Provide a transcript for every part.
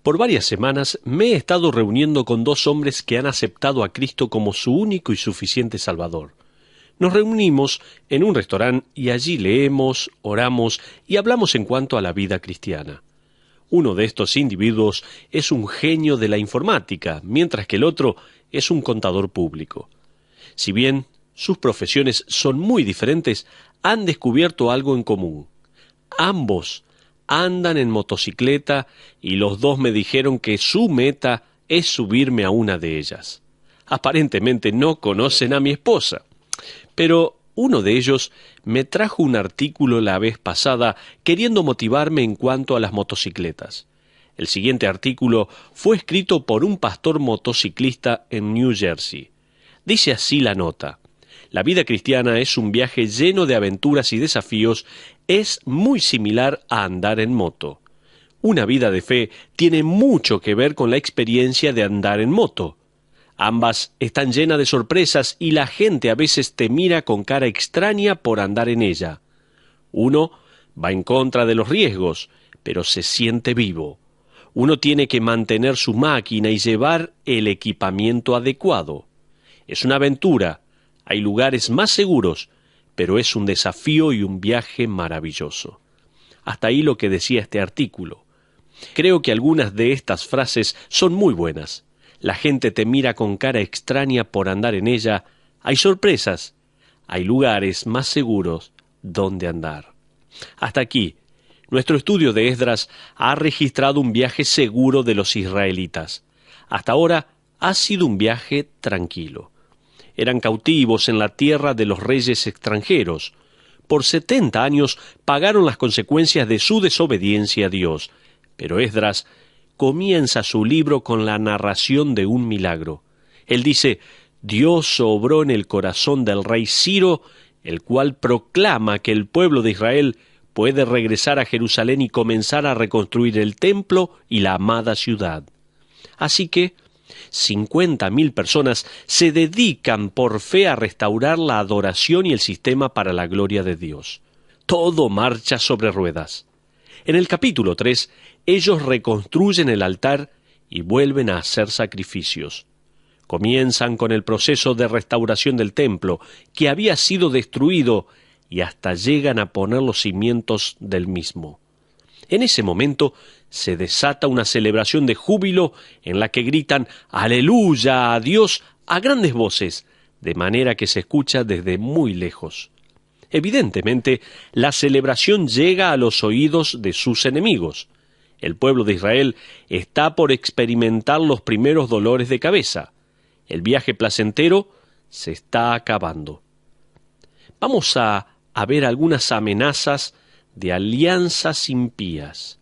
Por varias semanas me he estado reuniendo con dos hombres que han aceptado a Cristo como su único y suficiente Salvador. Nos reunimos en un restaurante y allí leemos, oramos y hablamos en cuanto a la vida cristiana. Uno de estos individuos es un genio de la informática, mientras que el otro es un contador público. Si bien sus profesiones son muy diferentes, han descubierto algo en común. Ambos andan en motocicleta y los dos me dijeron que su meta es subirme a una de ellas. Aparentemente no conocen a mi esposa, pero uno de ellos me trajo un artículo la vez pasada queriendo motivarme en cuanto a las motocicletas. El siguiente artículo fue escrito por un pastor motociclista en New Jersey. Dice así la nota: la vida cristiana es un viaje lleno de aventuras y desafíos, es muy similar a andar en moto. Una vida de fe tiene mucho que ver con la experiencia de andar en moto. Ambas están llenas de sorpresas y la gente a veces te mira con cara extraña por andar en ella. Uno va en contra de los riesgos, pero se siente vivo. Uno tiene que mantener su máquina y llevar el equipamiento adecuado. Es una aventura, hay lugares más seguros, pero es un desafío y un viaje maravilloso. Hasta ahí lo que decía este artículo. Creo que algunas de estas frases son muy buenas. La gente te mira con cara extraña por andar en ella. Hay sorpresas. Hay lugares más seguros donde andar. Hasta aquí, nuestro estudio de Esdras ha registrado un viaje seguro de los israelitas. Hasta ahora ha sido un viaje tranquilo. Eran cautivos en la tierra de los reyes extranjeros. Por 70 años pagaron las consecuencias de su desobediencia a Dios. Pero Esdras comienza su libro con la narración de un milagro. Él dice: Dios obró en el corazón del rey Ciro, el cual proclama que el pueblo de Israel puede regresar a Jerusalén y comenzar a reconstruir el templo y la amada ciudad. Así que 50.000 personas se dedican por fe a restaurar la adoración y el sistema para la gloria de Dios. Todo marcha sobre ruedas. En el capítulo 3, ellos reconstruyen el altar y vuelven a hacer sacrificios. Comienzan con el proceso de restauración del templo, que había sido destruido, y hasta llegan a poner los cimientos del mismo. En ese momento se desata una celebración de júbilo en la que gritan «Aleluya a Dios» a grandes voces, de manera que se escucha desde muy lejos. Evidentemente, la celebración llega a los oídos de sus enemigos. El pueblo de Israel está por experimentar los primeros dolores de cabeza. El viaje placentero se está acabando. Vamos a ver algunas amenazas de alianzas impías.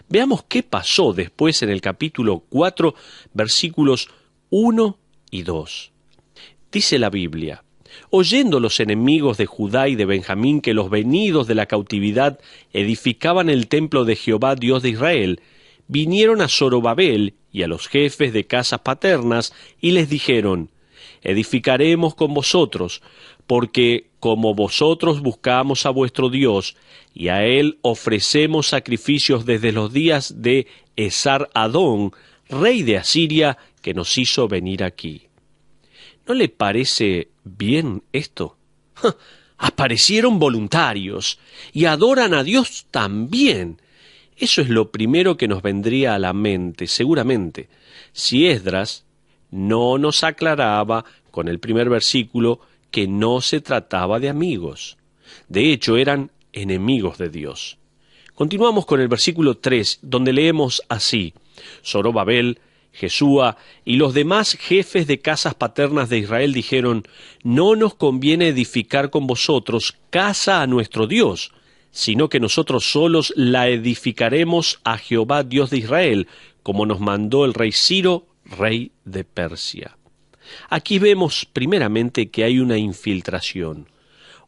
Veamos qué pasó después en el capítulo 4, versículos 1 y 2. Dice la Biblia: oyendo los enemigos de Judá y de Benjamín que los venidos de la cautividad edificaban el templo de Jehová Dios de Israel, vinieron a Zorobabel y a los jefes de casas paternas y les dijeron: edificaremos con vosotros, porque como vosotros buscamos a vuestro Dios, y a él ofrecemos sacrificios desde los días de Esar-Adón, rey de Asiria, que nos hizo venir aquí. ¿No le parece bien esto? Aparecieron voluntarios y adoran a Dios también. Eso es lo primero que nos vendría a la mente, seguramente, si Esdras no nos aclaraba con el primer versículo que no se trataba de amigos. De hecho, eran enemigos de Dios. Continuamos con el versículo 3, donde leemos así: Zorobabel, Jesúa y los demás jefes de casas paternas de Israel dijeron: no nos conviene edificar con vosotros casa a nuestro Dios, sino que nosotros solos la edificaremos a Jehová Dios de Israel, como nos mandó el rey Ciro, rey de Persia. Aquí vemos primeramente que hay una infiltración.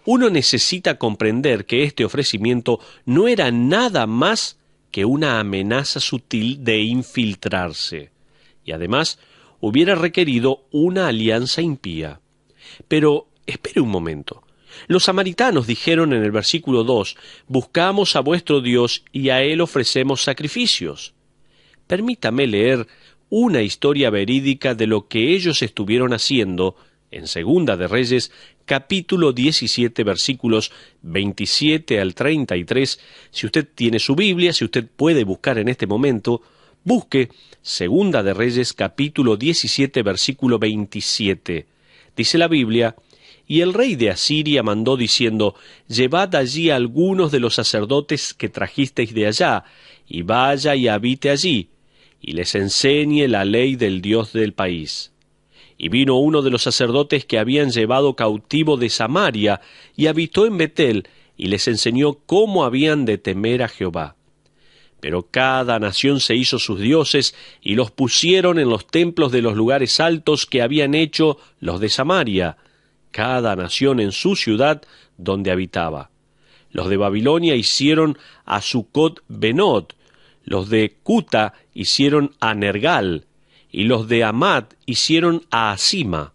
Uno necesita comprender que este ofrecimiento no era nada más que una amenaza sutil de infiltrarse, y además hubiera requerido una alianza impía. Pero espere un momento. Los samaritanos dijeron en el versículo 2: buscamos a vuestro Dios y a él ofrecemos sacrificios. permítame leer una historia verídica de lo que ellos estuvieron haciendo en Segunda de Reyes, capítulo 17, versículos 27 al 33. Si usted tiene su Biblia, si usted puede buscar en este momento, busque Segunda de Reyes, capítulo 17, versículo 27. Dice la Biblia: y el rey de Asiria mandó diciendo: llevad allí a algunos de los sacerdotes que trajisteis de allá, y vaya y habite allí, y les enseñe la ley del Dios del país. Y vino uno de los sacerdotes que habían llevado cautivo de Samaria, y habitó en Betel, y les enseñó cómo habían de temer a Jehová. Pero cada nación se hizo sus dioses, y los pusieron en los templos de los lugares altos que habían hecho los de Samaria, cada nación en su ciudad donde habitaba. Los de Babilonia hicieron a Sucot Benot, los de Cuta hicieron a Nergal, y los de Amad hicieron a Asima.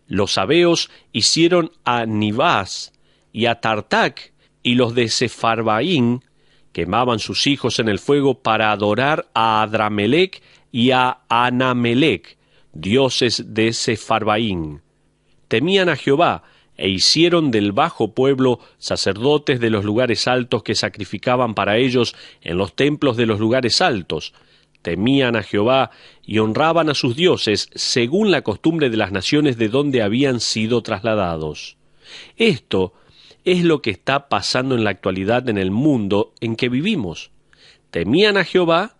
Los sabeos hicieron a Nibás y a Tartac, y los de Sepharvaim quemaban sus hijos en el fuego para adorar a Adramelec y a Anamelec, dioses de Sepharvaim. Temían a Jehová, e hicieron del bajo pueblo sacerdotes de los lugares altos que sacrificaban para ellos en los templos de los lugares altos. Temían a Jehová y honraban a sus dioses según la costumbre de las naciones de donde habían sido trasladados. Esto es lo que está pasando en la actualidad en el mundo en que vivimos. Temían a Jehová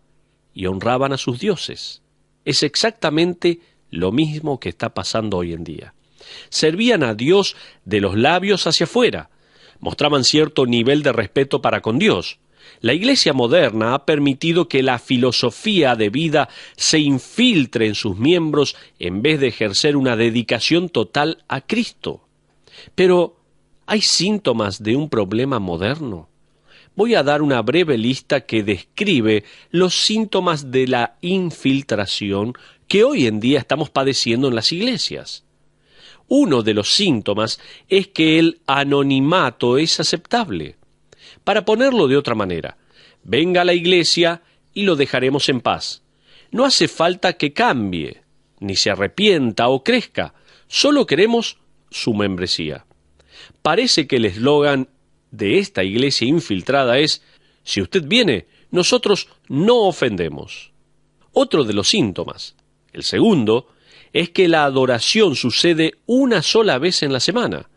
y honraban a sus dioses. Es exactamente lo mismo que está pasando hoy en día. Servían a Dios de los labios hacia afuera, mostraban cierto nivel de respeto para con Dios. La Iglesia moderna ha permitido que la filosofía de vida se infiltre en sus miembros en vez de ejercer una dedicación total a Cristo. Pero, ¿hay síntomas de un problema moderno? Voy a dar una breve lista que describe los síntomas de la infiltración que hoy en día estamos padeciendo en las iglesias. Uno de los síntomas es que el anonimato es aceptable. Para ponerlo de otra manera, venga a la iglesia y lo dejaremos en paz. No hace falta que cambie, ni se arrepienta o crezca, solo queremos su membresía. Parece que el eslogan de esta iglesia infiltrada es: si usted viene, nosotros no ofendemos. Otro de los síntomas, el segundo, es que la adoración sucede una sola vez en la semana.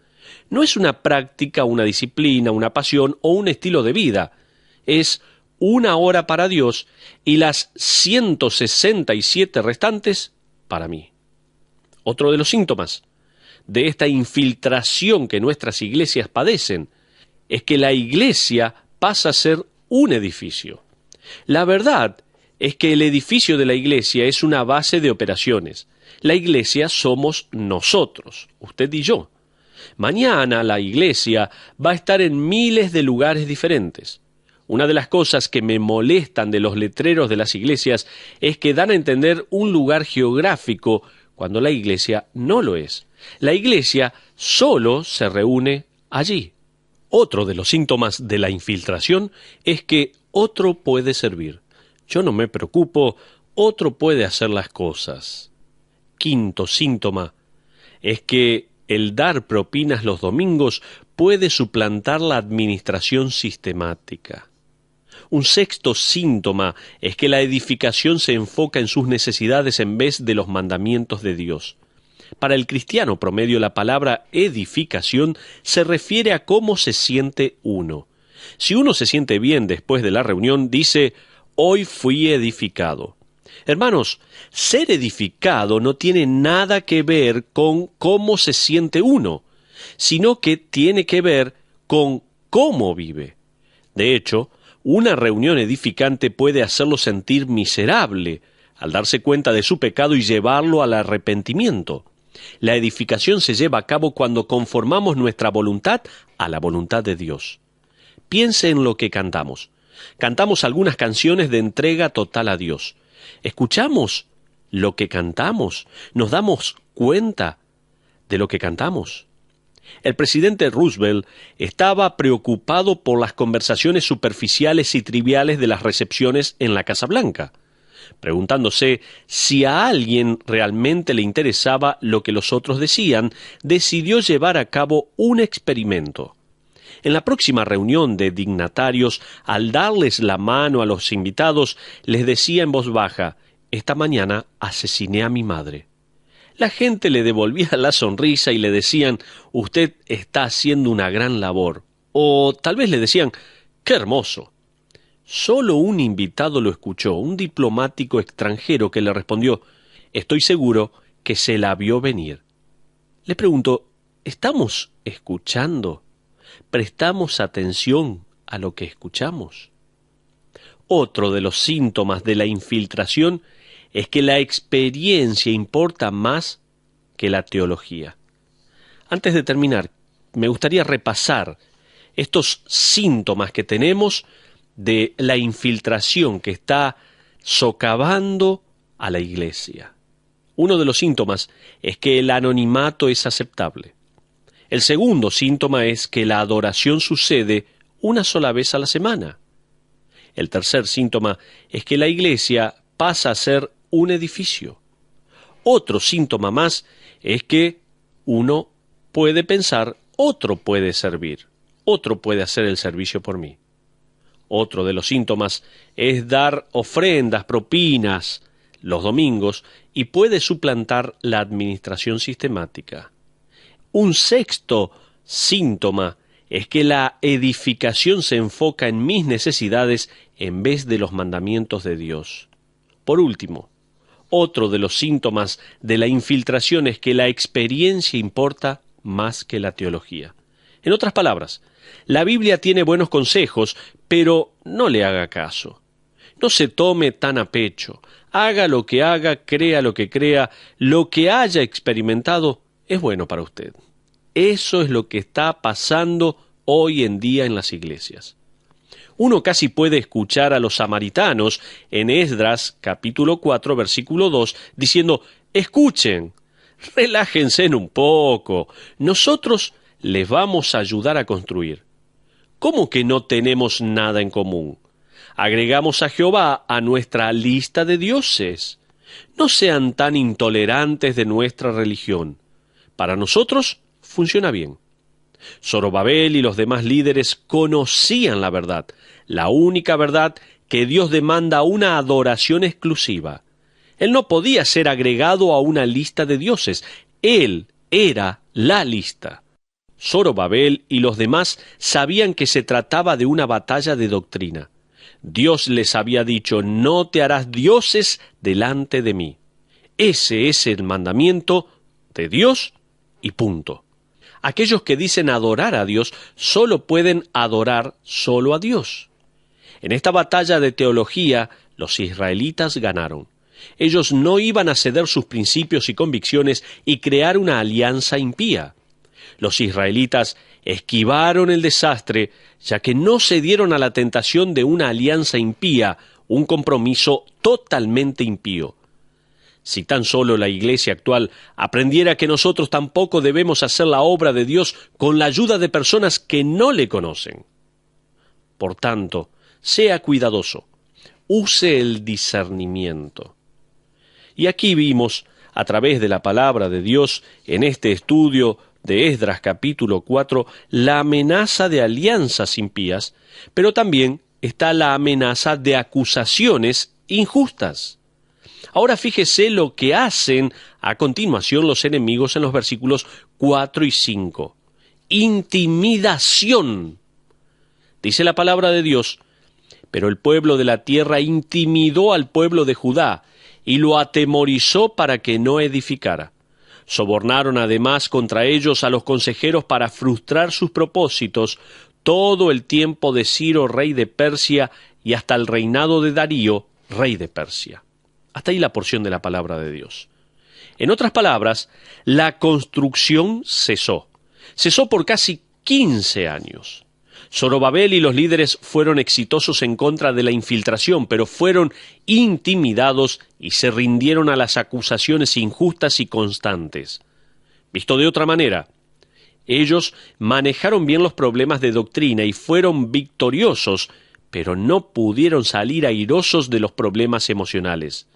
No es una práctica, una disciplina, una pasión o un estilo de vida. Es una hora para Dios y las 167 restantes para mí. Otro de los síntomas de esta infiltración que nuestras iglesias padecen es que la iglesia pasa a ser un edificio. La verdad es que el edificio de la iglesia es una base de operaciones. La iglesia somos nosotros, usted y yo. Mañana la iglesia va a estar en miles de lugares diferentes. Una de las cosas que me molestan de los letreros de las iglesias es que dan a entender un lugar geográfico cuando la iglesia no lo es. La iglesia solo se reúne allí. Otro de los síntomas de la infiltración es que otro puede servir. Yo no me preocupo, otro puede hacer las cosas. Quinto síntoma es que el dar propinas los domingos puede suplantar la administración sistemática. Un sexto síntoma es que la edificación se enfoca en sus necesidades en vez de los mandamientos de Dios. Para el cristiano promedio, la palabra edificación se refiere a cómo se siente uno. Si uno se siente bien después de la reunión, dice: hoy fui edificado. Hermanos, ser edificado no tiene nada que ver con cómo se siente uno, sino que tiene que ver con cómo vive. De hecho, una reunión edificante puede hacerlo sentir miserable al darse cuenta de su pecado y llevarlo al arrepentimiento. La edificación se lleva a cabo cuando conformamos nuestra voluntad a la voluntad de Dios. Piense en lo que cantamos. Cantamos algunas canciones de entrega total a Dios. ¿Escuchamos lo que cantamos? ¿Nos damos cuenta de lo que cantamos? El presidente Roosevelt estaba preocupado por las conversaciones superficiales y triviales de las recepciones en la Casa Blanca. Preguntándose si a alguien realmente le interesaba lo que los otros decían, decidió llevar a cabo un experimento. En la próxima reunión de dignatarios, al darles la mano a los invitados, les decía en voz baja: «Esta mañana asesiné a mi madre». La gente le devolvía la sonrisa y le decían: «Usted está haciendo una gran labor». O tal vez le decían: «¡Qué hermoso!». Solo un invitado lo escuchó, un diplomático extranjero que le respondió: «Estoy seguro que se la vio venir». Le pregunto: ¿estamos escuchando? ¿Prestamos atención a lo que escuchamos? Otro de los síntomas de la infiltración es que la experiencia importa más que la teología. Antes de terminar, me gustaría repasar estos síntomas que tenemos de la infiltración que está socavando a la iglesia. Uno de los síntomas es que el anonimato es aceptable. El segundo síntoma es que la adoración sucede una sola vez a la semana. El tercer síntoma es que la iglesia pasa a ser un edificio. Otro síntoma más es que uno puede pensar: otro puede servir, otro puede hacer el servicio por mí. Otro de los síntomas es dar ofrendas, propinas, los domingos, y puede suplantar la administración sistemática. Un sexto síntoma es que la edificación se enfoca en mis necesidades en vez de los mandamientos de Dios. Por último, otro de los síntomas de la infiltración es que la experiencia importa más que la teología. En otras palabras, la Biblia tiene buenos consejos, pero no le haga caso. No se tome tan a pecho. Haga lo que haga, crea lo que crea, lo que haya experimentado es bueno para usted. Eso es lo que está pasando hoy en día en las iglesias. Uno casi puede escuchar a los samaritanos en Esdras capítulo 4 versículo 2 diciendo: «Escuchen, relájense un poco, nosotros les vamos a ayudar a construir». ¿Cómo que no tenemos nada en común? Agregamos a Jehová a nuestra lista de dioses. No sean tan intolerantes de nuestra religión. Para nosotros funciona bien. Zorobabel y los demás líderes conocían la verdad, la única verdad que Dios demanda una adoración exclusiva. Él no podía ser agregado a una lista de dioses. Él era la lista. Zorobabel y los demás sabían que se trataba de una batalla de doctrina. Dios les había dicho: «No te harás dioses delante de mí». Ese es el mandamiento de Dios y punto. Aquellos que dicen adorar a Dios solo pueden adorar solo a Dios. En esta batalla de teología, los israelitas ganaron. Ellos no iban a ceder sus principios y convicciones y crear una alianza impía. Los israelitas esquivaron el desastre, ya que no cedieron a la tentación de una alianza impía, un compromiso totalmente impío. Si tan solo la iglesia actual aprendiera que nosotros tampoco debemos hacer la obra de Dios con la ayuda de personas que no le conocen. Por tanto, sea cuidadoso, use el discernimiento. Y aquí vimos, a través de la palabra de Dios, en este estudio de Esdras capítulo 4, la amenaza de alianzas impías, pero también está la amenaza de acusaciones injustas. Ahora fíjese lo que hacen a continuación los enemigos en los versículos 4 y 5. Intimidación. Dice la palabra de Dios: «Pero el pueblo de la tierra intimidó al pueblo de Judá y lo atemorizó para que no edificara. Sobornaron además contra ellos a los consejeros para frustrar sus propósitos todo el tiempo de Ciro, rey de Persia, y hasta el reinado de Darío, rey de Persia». Hasta ahí la porción de la palabra de Dios. En otras palabras, la construcción cesó. Cesó por casi 15 años. Zorobabel y los líderes fueron exitosos en contra de la infiltración, pero fueron intimidados y se rindieron a las acusaciones injustas y constantes. Visto de otra manera, ellos manejaron bien los problemas de doctrina y fueron victoriosos, pero no pudieron salir airosos de los problemas emocionales.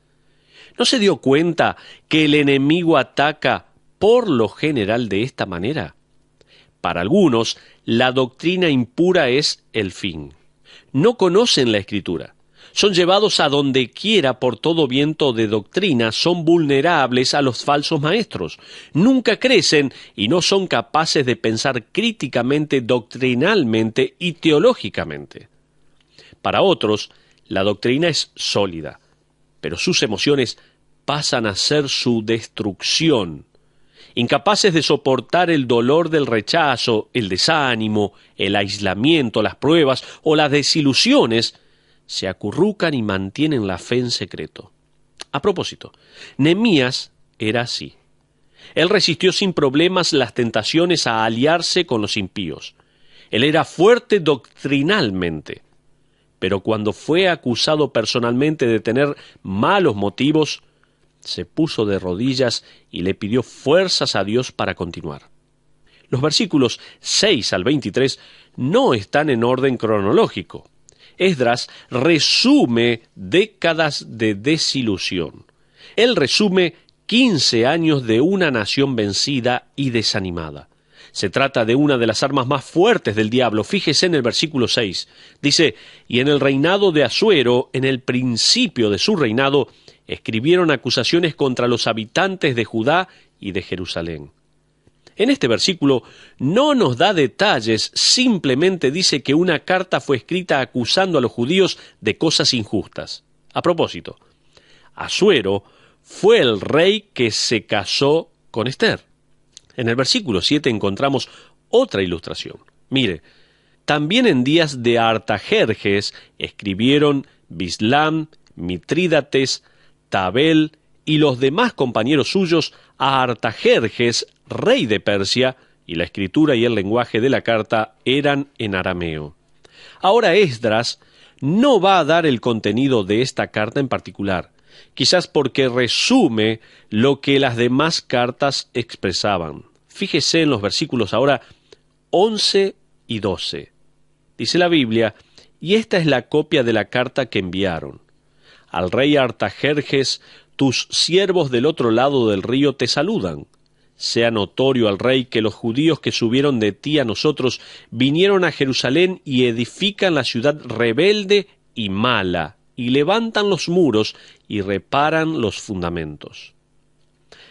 ¿No se dio cuenta que el enemigo ataca por lo general de esta manera? Para algunos, la doctrina impura es el fin. No conocen la Escritura. Son llevados a donde quiera por todo viento de doctrina, son vulnerables a los falsos maestros. Nunca crecen y no son capaces de pensar críticamente, doctrinalmente y teológicamente. Para otros, la doctrina es sólida, pero sus emociones pasan a ser su destrucción. Incapaces de soportar el dolor del rechazo, el desánimo, el aislamiento, las pruebas o las desilusiones, se acurrucan y mantienen la fe en secreto. A propósito, Nehemías era así. Él resistió sin problemas las tentaciones a aliarse con los impíos. Él era fuerte doctrinalmente, pero cuando fue acusado personalmente de tener malos motivos, se puso de rodillas y le pidió fuerzas a Dios para continuar. Los versículos 6 al 23 no están en orden cronológico. Esdras resume décadas de desilusión. Él resume 15 años de una nación vencida y desanimada. Se trata de una de las armas más fuertes del diablo. Fíjese en el versículo 6. Dice, y en el reinado de Asuero, en el principio de su reinado, escribieron acusaciones contra los habitantes de Judá y de Jerusalén. En este versículo no nos da detalles, simplemente dice que una carta fue escrita acusando a los judíos de cosas injustas. A propósito, Asuero fue el rey que se casó con Esther. En el versículo 7 encontramos otra ilustración. Mire, también en días de Artajerjes escribieron Bislam, Mitrídates, Tabel y los demás compañeros suyos a Artajerjes, rey de Persia, y la escritura y el lenguaje de la carta eran en arameo. Ahora Esdras no va a dar el contenido de esta carta en particular, quizás porque resume lo que las demás cartas expresaban. Fíjese en los versículos ahora 11 y 12. Dice la Biblia, y esta es la copia de la carta que enviaron. Al rey Artajerjes, tus siervos del otro lado del río te saludan. Sea notorio al rey que los judíos que subieron de ti a nosotros vinieron a Jerusalén y edifican la ciudad rebelde y mala, y levantan los muros y reparan los fundamentos.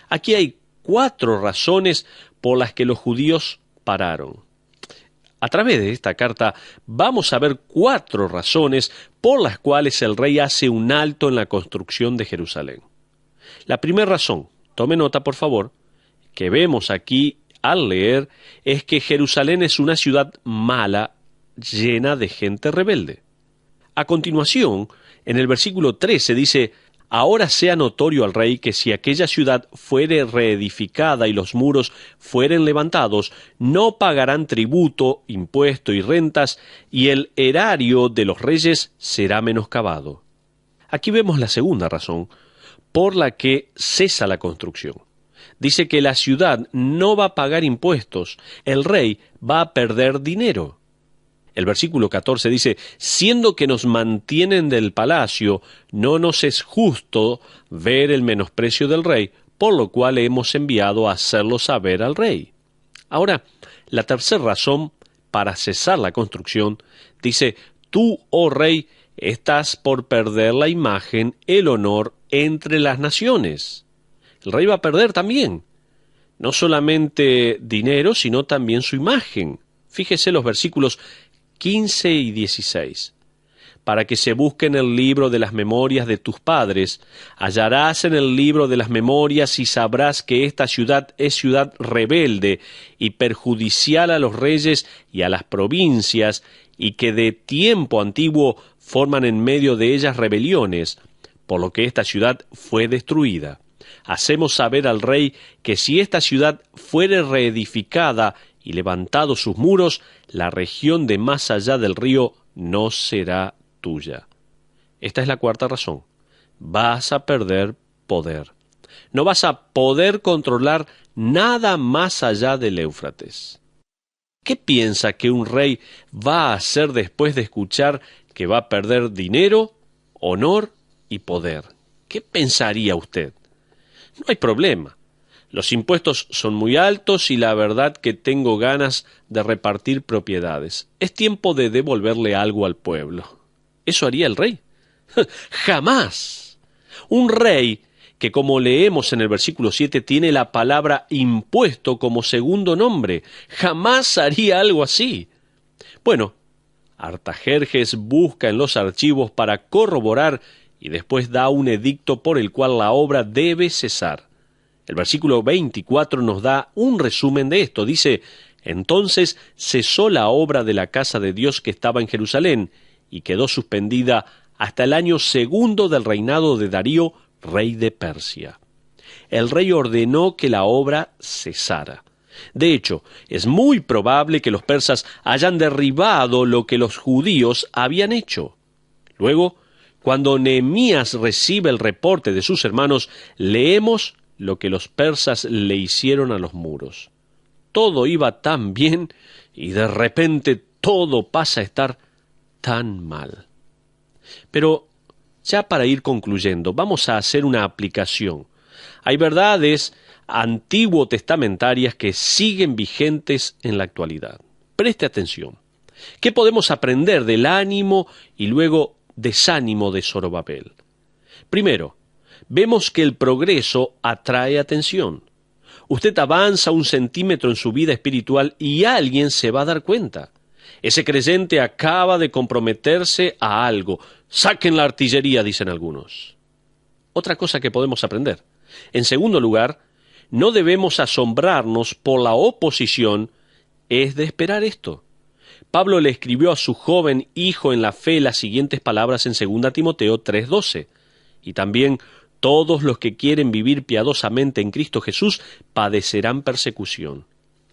Aquí hay 4 razones por las que los judíos pararon. A través de esta carta vamos a ver 4 razones por las cuales el rey hace un alto en la construcción de Jerusalén. La primera razón, tome nota por favor, que vemos aquí al leer, es que Jerusalén es una ciudad mala, llena de gente rebelde. A continuación, en el versículo 13 dice, ahora sea notorio al rey que si aquella ciudad fuere reedificada y los muros fueren levantados, no pagarán tributo, impuesto y rentas, y el erario de los reyes será menoscabado. Aquí vemos la segunda razón por la que cesa la construcción. Dice que la ciudad no va a pagar impuestos, el rey va a perder dinero. El versículo 14 dice, siendo que nos mantienen del palacio, no nos es justo ver el menosprecio del rey, por lo cual hemos enviado a hacerlo saber al rey. Ahora, la tercera razón para cesar la construcción, dice, tú, oh rey, estás por perder la imagen, el honor entre las naciones. El rey va a perder también, no solamente dinero, sino también su imagen. Fíjese los versículos 15 y 16. Para que se busque en el libro de las memorias de tus padres, hallarás en el libro de las memorias y sabrás que esta ciudad es ciudad rebelde y perjudicial a los reyes y a las provincias, y que de tiempo antiguo forman en medio de ellas rebeliones, por lo que esta ciudad fue destruida. Hacemos saber al rey que si esta ciudad fuere reedificada y levantados sus muros, la región de más allá del río no será tuya. Esta es la cuarta razón. Vas a perder poder. No vas a poder controlar nada más allá del Éufrates. ¿Qué piensa que un rey va a hacer después de escuchar que va a perder dinero, honor y poder. ¿Qué pensaría usted? No hay problema. Los impuestos son muy altos y la verdad que tengo ganas de repartir propiedades. Es tiempo de devolverle algo al pueblo. ¿Eso haría el rey? ¡Jamás! Un rey que, como leemos en el versículo 7, tiene la palabra impuesto como segundo nombre, jamás haría algo así. Bueno, Artajerjes busca en los archivos para corroborar y después da un edicto por el cual la obra debe cesar. El versículo 24 nos da un resumen de esto. Dice: entonces cesó la obra de la casa de Dios que estaba en Jerusalén y quedó suspendida hasta el año segundo del reinado de Darío, rey de Persia. El rey ordenó que la obra cesara. De hecho, es muy probable que los persas hayan derribado lo que los judíos habían hecho. Luego, cuando Nehemías recibe el reporte de sus hermanos, leemos lo que los persas le hicieron a los muros. Todo iba tan bien y de repente todo pasa a estar tan mal. Pero ya para ir concluyendo, vamos a hacer una aplicación. Hay verdades antiguo testamentarias que siguen vigentes en la actualidad. Preste atención. ¿Qué podemos aprender del ánimo y luego desánimo de Zorobabel? Primero, vemos que el progreso atrae atención. Usted avanza 1 centímetro en su vida espiritual y alguien se va a dar cuenta. Ese creyente acaba de comprometerse a algo. Saquen la artillería, dicen algunos. Otra cosa que podemos aprender. En segundo lugar, no debemos asombrarnos por la oposición, es de esperar esto. Pablo le escribió a su joven hijo en la fe las siguientes palabras en 2 Timoteo 3:12. Y también todos los que quieren vivir piadosamente en Cristo Jesús padecerán persecución.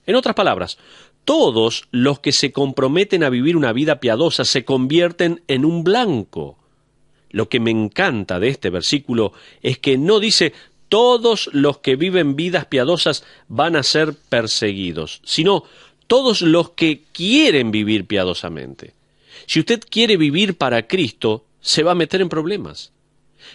En otras palabras, todos los que se comprometen a vivir una vida piadosa se convierten en un blanco. Lo que me encanta de este versículo es que no dice todos los que viven vidas piadosas van a ser perseguidos, sino todos los que quieren vivir piadosamente. Si usted quiere vivir para Cristo, se va a meter en problemas.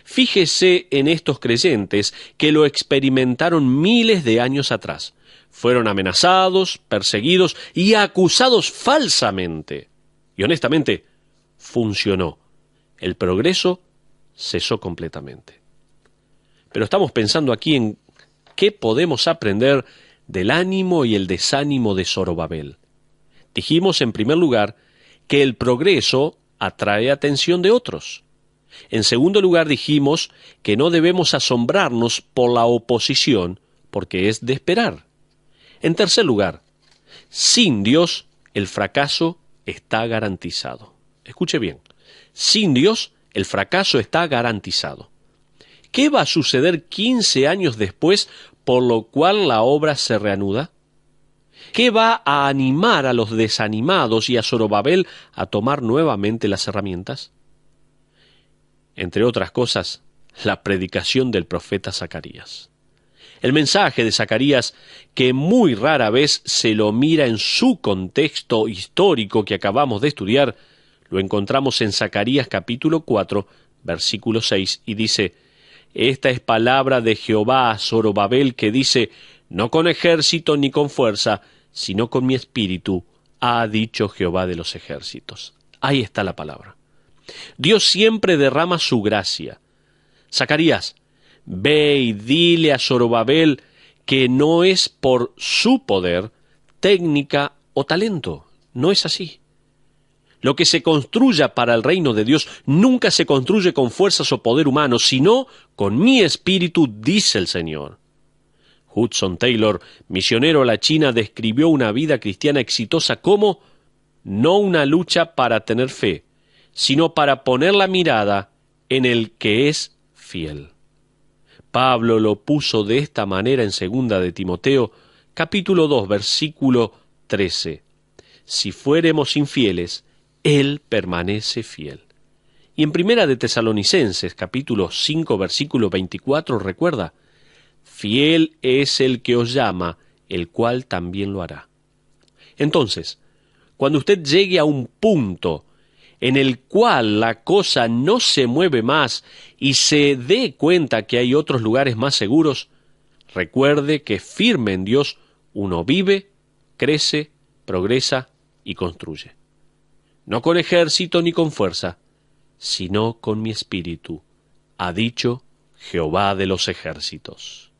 Fíjese en estos creyentes que lo experimentaron miles de años atrás. Fueron amenazados, perseguidos y acusados falsamente. Y honestamente, funcionó. El progreso cesó completamente. Pero estamos pensando aquí en qué podemos aprender del ánimo y el desánimo de Zorobabel. Dijimos, en primer lugar, que el progreso atrae atención de otros. En segundo lugar, dijimos que no debemos asombrarnos por la oposición, porque es de esperar. En tercer lugar, sin Dios, el fracaso está garantizado. Escuche bien, sin Dios, el fracaso está garantizado. ¿Qué va a suceder 15 años después, por lo cual la obra se reanuda? ¿Qué va a animar a los desanimados y a Zorobabel a tomar nuevamente las herramientas? Entre otras cosas, la predicación del profeta Zacarías. El mensaje de Zacarías, que muy rara vez se lo mira en su contexto histórico que acabamos de estudiar, lo encontramos en Zacarías capítulo 4, versículo 6, y dice: esta es palabra de Jehová a Zorobabel, que dice: no con ejército ni con fuerza, sino con mi espíritu, ha dicho Jehová de los ejércitos. Ahí está la palabra. Dios siempre derrama su gracia. Zacarías, ve y dile a Zorobabel que no es por su poder, técnica o talento. No es así. Lo que se construya para el reino de Dios nunca se construye con fuerzas o poder humano, sino con mi espíritu, dice el Señor. Hudson Taylor, misionero a la China, describió una vida cristiana exitosa como no una lucha para tener fe, sino para poner la mirada en el que es fiel. Pablo lo puso de esta manera en 2 de Timoteo, capítulo 2, versículo 13. Si fuéremos infieles, Él permanece fiel. Y en 1 de Tesalonicenses, capítulo 5, versículo 24, recuerda: fiel es el que os llama, el cual también lo hará. Entonces, cuando usted llegue a un punto en el cual la cosa no se mueve más y se dé cuenta que hay otros lugares más seguros, recuerde que firme en Dios uno vive, crece, progresa y construye. No con ejército ni con fuerza, sino con mi espíritu, ha dicho Jehová de los ejércitos.